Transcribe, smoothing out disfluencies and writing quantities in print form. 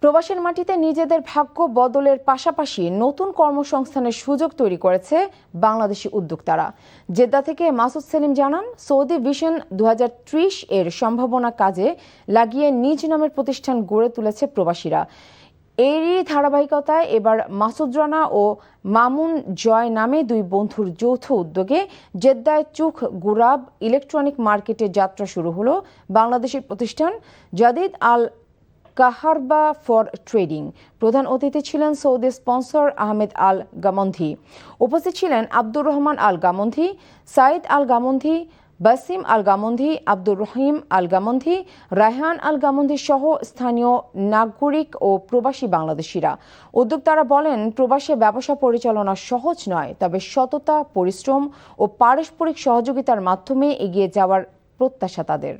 প্রবাসের মাটিতে নিজেদের ভাগ্য বদলের পাশাপাশি নতুন কর্মসংস্থানের সুযোগ তৈরি করেছে বাংলাদেশি উদ্যোক্তারা। জেদ্দা থেকে মাসুদ সেলিম জানান, সৌদি ভিশন 2030 এর সম্ভাবনা কাজে লাগিয়ে নিজ নামের প্রতিষ্ঠান গড়ে তুলেছে প্রবাসীরা। এরই ধারাবাহিকতায় এবার মাসুদ রানা ও মামুন জয় নামে দুই বন্ধুর যৌথ উদ্যোগে জেদ্দায় চুখ গুরাব ইলেকট্রনিক মার্কেটে যাত্রা শুরু হলো বাংলাদেশের প্রতিষ্ঠান Jadid Al Kaharwa for trading. প্রধান অতিথি ছিলেন সৌদি স্পন্সর আহমেদ আল গামন্ধি। উপস্থিত ছিলেন আব্দুর রহমান আল গামন্ধি, সাইদ আল গামন্ধি, বাসিম আল গামন্ধি, আব্দুর রহিম আল গামন্ধি, রায়হান আল গামন্ধি সহ স্থানীয় নাগরিক ও প্রবাসী বাংলাদেশিরা। উদ্যোক্তারা বলেন, প্রবাসে ব্যবসা পরিচালনা সহজ নয়, তবে সততা, পরিশ্রম ও পারস্পরিক সহযোগিতার মাধ্যমে এগিয়ে যাওয়ার প্রত্যাশা তাদের।